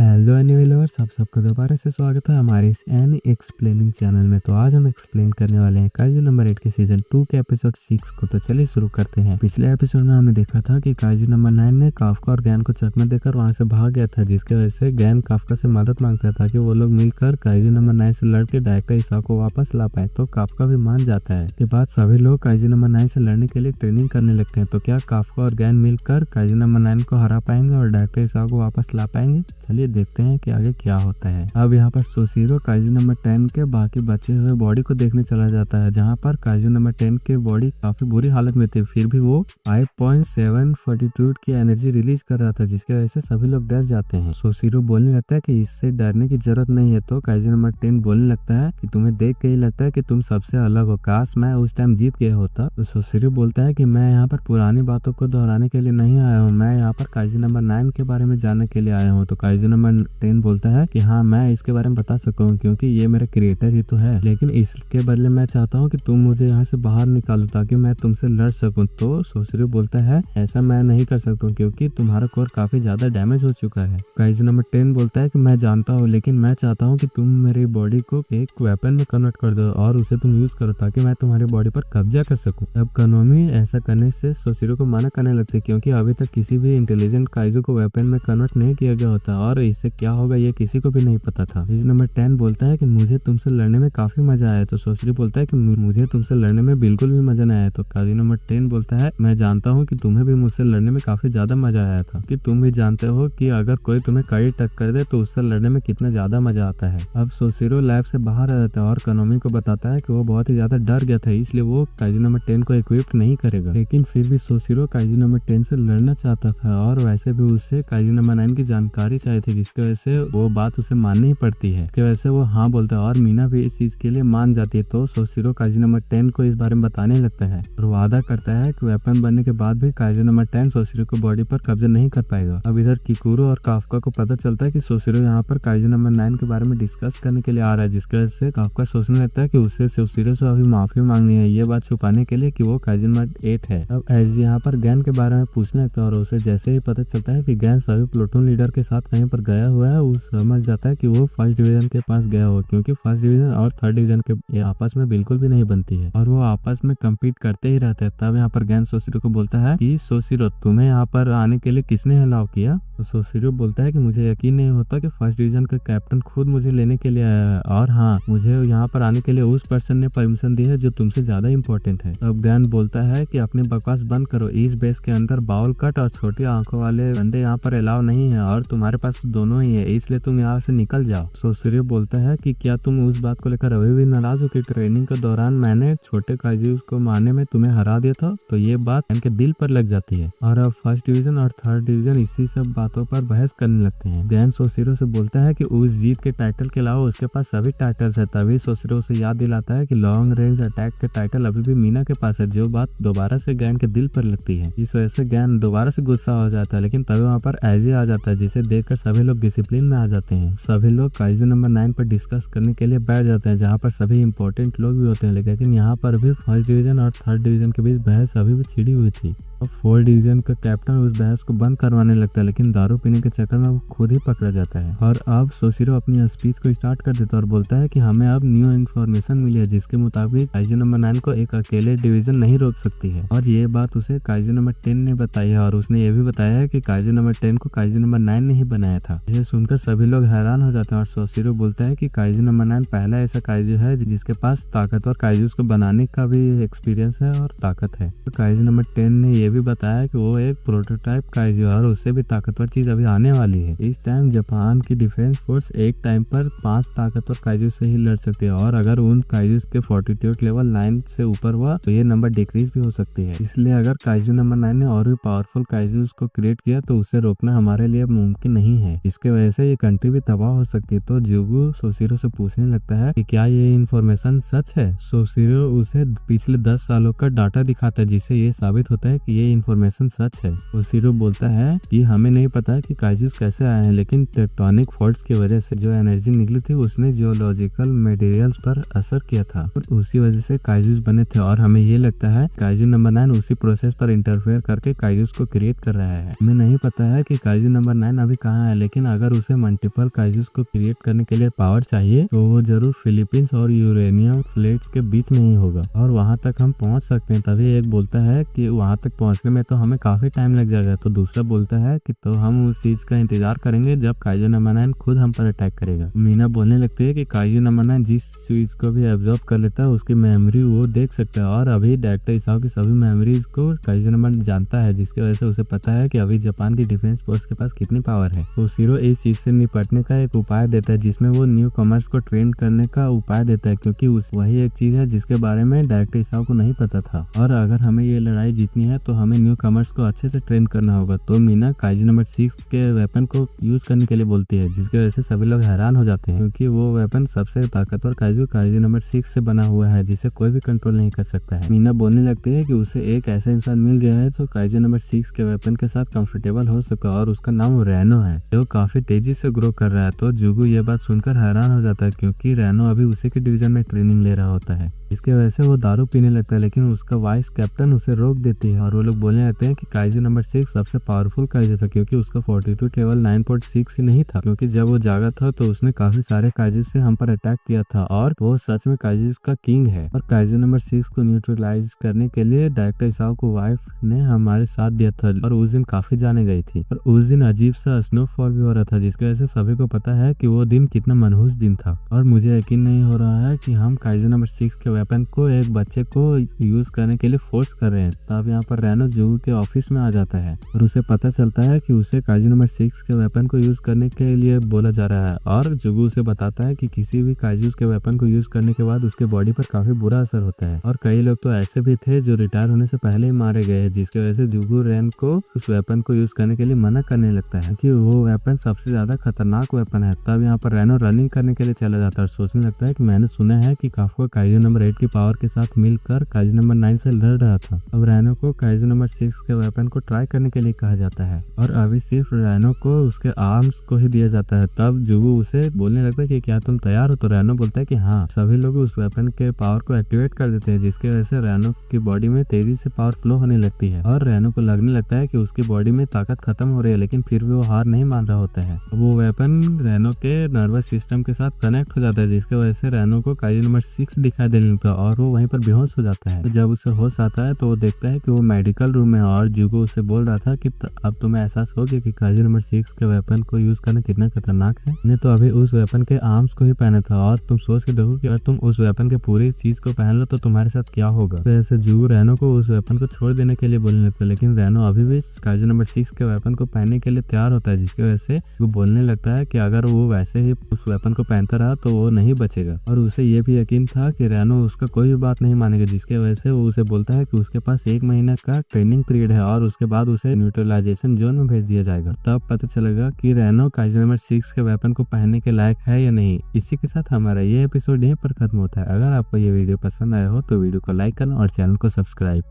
Hello anime lovers, आप सबका दोबारा से स्वागत है हमारे इस एनी एक्सप्लेनिंग चैनल में। तो आज हम एक्सप्लेन करने वाले हैं काइजू नंबर 8 के सीजन 2 के एपिसोड 6 को। तो चलिए शुरू करते हैं। पिछले एपिसोड में हमने देखा था कि काइजू नंबर 9 ने काफ्का और गैन को चकमा देकर वहां से भाग गया था, जिसकी वजह से गैन काफ्का से मदद मांगता था कि वो लोग मिलकर काइजू नंबर 9 से लड़के डायका इसाओ को वापस ला पाए। तो काफ्का भी मान जाता है। के बाद सभी लोग काइजू नंबर 9 से लड़ने के लिए ट्रेनिंग करने लगते हैं। तो क्या काफ्का और गैन मिलकर काइजू नंबर 9 को हरा पाएंगे और डायका इसाओ को वापस ला पाएंगे? चलिए देखते हैं कि आगे क्या होता है। अब यहाँ पर सोशिरो काइजू नंबर 10 के बाकी बचे हुए बॉडी को देखने चला जाता है, जहाँ पर काइजू नंबर 10 के बॉडी काफी बुरी हालत में थे, फिर भी वो 5.7 फॉर्टिट्यूड की एनर्जी रिलीज कर रहा था, जिसकी वजह से सभी लोग डर जाते हैं। सोशिरो बोलने लगता है कि इससे डरने की जरूरत नहीं है। तो काइजू नंबर 10 बोलने लगता है कि तुम्हें देख के ही लगता है कि तुम सबसे अलग हो, काश मैं उस टाइम जीत गया होता। तो सोशिरो बोलता है कि मैं यहाँ पर पुरानी बातों को दोहराने के लिए नहीं आया हूँ, मैं यहाँ पर काइजू नंबर 9 के बारे में जानने के लिए आया हूँ। तो काइजू नंबर 10 बोलता है कि हाँ, मैं इसके बारे में बता सकता हूँ क्योंकि ये मेरा क्रिएटर ही तो है, लेकिन इसके बदले मैं चाहता हूँ कि तुम मुझे यहाँ से बाहर निकालो ताकि मैं तुमसे लड़ सकूं। तो सोशिरो बोलता है ऐसा मैं नहीं कर सकता हूँ क्योंकि तुम्हारा कोर काफी ज्यादा डैमेज हो चुका है। काइजू नंबर 10 बोलता है कि मैं जानता हूँ, लेकिन मैं चाहता हूँ कि तुम मेरी बॉडी को एक वेपन में कन्वर्ट कर दो और उसे तुम यूज करो ताकि मैं तुम्हारी बॉडी पर कब्जा कर सकूं। अब कानोमी ऐसा करने से सोशिरो को मना करने लगती है क्योंकि अभी तक किसी भी इंटेलिजेंट काइजू को वेपन में कन्वर्ट नहीं किया गया होता और इससे क्या होगा ये किसी को भी नहीं पता था। काइजू नंबर 10 बोलता है कि मुझे तुमसे लड़ने में काफी मजा आया। तो सोशिरो बोलता है कि मुझे तुमसे लड़ने में बिल्कुल भी मजा नहीं आया। तो काइजू नंबर 10 बोलता है मैं जानता हूँ कि तुम्हें भी मुझसे लड़ने में काफी ज्यादा मजा आया था, कि तुम भी जानते हो कि अगर कोई तुम्हें कड़ी टक्कर दे तो उससे लड़ने में कितना ज्यादा मजा आता है। अब सोशिरो लैब से बाहर आ जाता है और कानोमी को बताता है कि वो बहुत ही ज्यादा डर गया था, इसलिए वो काइजू नंबर 10 को इक्विप नहीं करेगा। लेकिन फिर भी सोशिरो काइजू नंबर 10 से लड़ना चाहता था और वैसे भी उससे काइजू नंबर 9 की जानकारी चाहिए थी, जिसकी वजह से वो बात उसे माननी ही पड़ती है। इसकी वजह से वो हाँ बोलता है और मीना भी इस चीज के लिए मान जाती है। तो सोशिरो काइजू नंबर 10 को इस बारे में बताने लगता है और वादा करता है कि वेपन बनने के बाद भी काइजू नंबर 10 सोशिरो को बॉडी पर कब्जा नहीं कर पाएगा। अब इधर किकुरो और काफ्का को पता चलता है कि सोशिरो यहाँ पर काइजू नंबर 9 के बारे में डिस्कस करने के लिए आ रहा है, जिसकी वजह से काफ्का सोचने लगता है कि उससे सोशिरो से अभी माफी मांगनी है, ये बात छुपाने के लिए कि वो काइजू नंबर 8 है। अब एज यहाँ पर गैन के बारे में पूछने लगता है और उसे जैसे ही पता चलता है कि गैन सभी प्लूटून लीडर के साथ कहीं पर गया हुआ है, वो समझ जाता है कि वो फर्स्ट डिवीजन के पास गया हो, क्योंकि फर्स्ट डिवीजन और थर्ड डिवीजन के आपस में बिल्कुल भी नहीं बनती है और वो आपस में कम्पीट करते ही रहते हैं। तब यहाँ पर गैन सोशिरो को बोलता है कि सोशिरो तुम्हें यहाँ पर आने के लिए किसने अलाउ किया? तो सोशिरो बोलता है कि मुझे यकीन नहीं होता कि फर्स्ट डिवीजन का कैप्टन खुद मुझे लेने के लिए आया है, और हाँ, मुझे यहाँ पर आने के लिए उस पर्सन ने परमिशन दी है जो तुमसे ज्यादा इम्पोर्टेंट है। अब गैन बोलता है कि अपनी बकवास बंद करो, इस बेस के अंदर बाउल कट और छोटी आंखों वाले बंदे यहाँ पर अलाउ नहीं है और तुम्हारे पास दोनों ही है, इसलिए तुम यहाँ से निकल जाओ। सोशिरो बोलता है कि क्या तुम उस बात को लेकर अभी भी नाराज हो कि ट्रेनिंग के दौरान मैंने छोटे काइजू को मारने में तुम्हें हरा दिया था? तो ये बात इनके दिल पर लग जाती है और अब फर्स्ट डिवीजन और थर्ड डिवीजन इसी सब बातों पर बहस करने लगते हैं। गैन सोशिरो से बोलता है कि उस जीत के टाइटल के अलावा उसके पास सभी टाइटल्स है। तभी सोशिरो से याद दिलाता है कि लॉन्ग रेंज अटैक के टाइटल अभी भी मीना के पास है, जो बात दोबारा से गैन के दिल पर लगती है। इस वजह से गैन दोबारा से गुस्सा हो जाता है, लेकिन तभी वहाँ पर एजी आ जाता है, जिसे देखकर सभी लोग डिसिप्लिन में आ जाते हैं। सभी लोग काइजू नंबर 9 पर डिस्कस करने के लिए बैठ जाते हैं, जहाँ पर सभी इंपॉर्टेंट लोग भी होते हैं, लेकिन यहाँ पर भी फर्स्ट डिवीजन और थर्ड डिवीजन के बीच बहस अभी भी छिड़ी हुई थी। और फोर्थ डिवीजन का कैप्टन उस बहस को बंद करवाने लगता है, लेकिन दारू पीने के चक्कर में वो खुद ही पकड़ा जाता है। और अब सोशिरो अपनी स्पीच को स्टार्ट कर देता है और बोलता है कि हमें अब न्यू इन्फॉर्मेशन मिली है, जिसके मुताबिक काइजू नंबर 9 को एक अकेले डिवीजन नहीं रोक सकती है, और ये बात उसे काइजू नंबर 10 ने बताई है और उसने ये भी बताया है कि काइजू नंबर 10 को काइजू नंबर 9 ने ही बनाया था। इसे सुनकर सभी लोग हैरान हो जाते हैं और सोशिरो बोलता है कि काइजू नंबर 9 पहला ऐसा काइजू है जिसके पास ताकतवर काइजूस को बनाने का भी एक्सपीरियंस है और ताकत है। तो काइजू नंबर 10 ने ये भी बताया कि वो एक प्रोटोटाइप काइजू है और उससे भी ताकतवर चीज अभी आने वाली है। इस टाइम जापान की डिफेंस फोर्स एक टाइम पर 5 ताकतवर काइजू से ही लड़ सकती है और अगर उन काइजूस के फॉर्टिट्यूड लेवल 9 से ऊपर हुआ तो ये नंबर डिक्रीज भी हो सकती है। इसलिए अगर काइजू नंबर 9 ने और भी पावरफुल काइजूस को क्रिएट किया तो उसे रोकना हमारे लिए मुमकिन नहीं है। इसके वजह से ये कंट्री भी तबाह हो सकती है। तो जुगु सोशिरो से पूछने लगता है कि क्या ये इन्फॉर्मेशन सच है? सोशिरो उसे पिछले 10 सालों का डाटा दिखाता है, जिससे ये साबित होता है कि ये इन्फॉर्मेशन सच है। सोशिरो बोलता है कि हमें नहीं पता कि काइजूस कैसे आए हैं, लेकिन टेक्टोनिक फॉल्ट्स की वजह से जो एनर्जी निकली थी उसने जियोलॉजिकल मटेरियल्स पर असर किया था और उसी वजह से काइजूस बने थे, और हमें ये लगता है काइजू नंबर 9 उसी प्रोसेस पर इंटरफेयर करके काइजूस को क्रिएट कर रहा है। हमें नहीं पता है कि काइजू नंबर 9 अभी कहाँ है, लेकिन अगर उसे मल्टीपल काइजूस को क्रिएट करने के लिए पावर चाहिए तो वो जरूर फिलीपींस और यूरेनियम प्लेट्स के बीच में ही होगा और वहां तक हम पहुंच सकते हैं। तभी एक बोलता है कि वहां तक पहुंचने में तो हमें काफी टाइम लग जाएगा, तो दूसरा बोलता है कि तो हम उस चीज का इंतजार करेंगे जब काइजू नंबर 9 खुद हम पर अटैक करेगा। मीना बोलने लगती है कि काइजू नंबर 9 जिस चीज को भी एब्जॉर्ब कर लेता है उसकी मेमोरी वो देख सकता है और अभी डायरेक्टर इसाओ की सभी मेमोरीज को काइजू नंबर जानता है, जिसकी वजह से उसे पता है कि अभी जापान की डिफेंस फोर्स के पास कितनी पावर है। तो सीरो इस चीज से निपटने का एक उपाय देता है जिसमें वो न्यू कमर्स को ट्रेन करने का उपाय देता है, क्योंकि वही एक चीज है जिसके बारे में डायरेक्टर इसाओ को नहीं पता था और अगर हमें ये लड़ाई जीतनी है तो हमें न्यू कमर्स को अच्छे से ट्रेन करना होगा। तो मीना काइजू नंबर 6 के वेपन को यूज करने के लिए बोलती है, जिसकी वजह से सभी लोग हैरान हो जाते हैं क्योंकि वो वेपन सबसे ताकतवर काइजू नंबर 6 से बना हुआ है जिसे कोई भी कंट्रोल नहीं कर सकता है। मीना बोलने लगती है कि उसे एक ऐसा इंसान मिल गया है जो काइजू नंबर 6 के वेपन के साथ कंफर्टेबल हो सका और उसका नाम रैनो है जो काफी तेजी से ग्रो कर रहा है। तो जुगू ये बात सुनकर हैरान हो जाता है क्योंकि रैनो अभी उसी के डिवीजन में ट्रेनिंग ले रहा होता है, इसके वजह से वो दारू पीने लगता है, लेकिन उसका वाइस कैप्टन उसे रोक देती है और वो लोग बोलने लगते हैं कि काइजू नंबर 6 सबसे पावरफुल काइजू था क्योंकि उसका फोर्टिट्यूड लेवल 9.6 ही नहीं था, क्योंकि जब वो जागा था तो उसने काफी सारे काइजू से हम पर अटैक किया था और वो सच में काइजू का किंग है। और काइजू नंबर 6 को न्यूट्रलाइज करने के लिए डायरेक्टर इसाओ को वाइफ ने हमारे साथ दिया था और उस दिन काफी जाने गई थी और उस दिन अजीब सा स्नोफॉल भी हो रहा था, जिसकी वजह से सभी को पता है कि वो दिन कितना मनहूस दिन था। और मुझे यकीन नहीं हो रहा है कि हम काइजू नंबर 6 के वेपन को एक बच्चे को यूज करने के लिए फोर्स कर रहे हैं। तब यहाँ पर रैनो जुगू के ऑफिस में आ जाता है और उसे पता चलता है कि उसे काइजू नंबर 6 के वेपन को यूज करने के लिए बोला जा रहा है और जुगू उसे बताता है कि किसी भी काइजूस के वेपन को यूज करने के बाद उसके बॉडी पर काफी बुरा असर होता है और कई लोग तो ऐसे भी थे जो रिटायर होने से पहले ही मारे गए, जिसकी वजह से जुगू रैन को उस वेपन को यूज करने के लिए मना करने लगता है कि वो वेपन सबसे ज्यादा खतरनाक वेपन है। तब यहाँ पर रैनो रनिंग करने के लिए चला जाता है और सोचने लगता है कि मैंने सुना है कि काफका काइजू नंबर 8 की पावर के साथ मिलकर काइजू नंबर 9 से लड़ रहा था। अब रैनो को काइजू नंबर 6 के वेपन को ट्राई करने के लिए कहा जाता है और अभी सिर्फ रैनो को उसके आर्म्स को ही दिया जाता है। तब जुगू उसे बोलने लगता है कि क्या तुम तैयार हो, तो रैनो बोलता है कि हाँ। सभी लोग उस वेपन के पावर को एक्टिवेट कर देते हैं, जिसकी वजह से रैनो की बॉडी में तेजी से पावर फ्लो होने लगती है और रैनो को लगने लगता है कि उसकी बॉडी में ताकत खत्म हो रही है, लेकिन फिर भी वो हार नहीं मान रहा होता है। वो वेपन रैनो के नर्वस सिस्टम के साथ कनेक्ट हो जाता है, जिसकी वजह से रैनो को काइजू नंबर 6 दिखाई देने लगता है और वो वहीं पर बेहोश हो जाता है। जब उसे होश आता है तो वो देखता है कि वो मेडिकल रूम में और जुगू उसे बोल रहा था कि अब तुम्हें एहसास हो गया कि काइजू नंबर 6 के वेपन को यूज करना कितना खतरनाक है। मैंने तो अभी उस वेपन के आर्म्स को ही पहना था और तुम सोच के देखो कि अगर तुम उस वेपन के पूरी चीज को पहन लो तो तुम्हारे साथ क्या होगा। तो ऐसे जुगू रैनो को उस वेपन को छोड़ देने के लिए बोलने लगता है, लेकिन रैनो अभी भी काइजू नंबर 6 के वेपन को पहनने के लिए तैयार होता है, जिसकी वजह से वो बोलने लगता है कि अगर वो वैसे ही उस वेपन को पहनता रहा तो वो नहीं बचेगा। और उसे ये भी यकीन था कि रैनो उसका कोई भी बात नहीं मानेगा, जिसकी वजह से वो उसे बोलता है कि उसके पास 1 महीना का ट्रेनिंग पीरियड है और उसके बाद उसे न्यूट्रलाइजेशन जोन में भेज दिया जाएगा। तब पता चलेगा कि रैनो काइजू नंबर 6 के वेपन को पहनने के लायक है या नहीं। इसी के साथ हमारा ये एपिसोड यहीं पर खत्म होता है। अगर आपको ये वीडियो पसंद आया हो तो वीडियो को लाइक करना और चैनल को सब्सक्राइब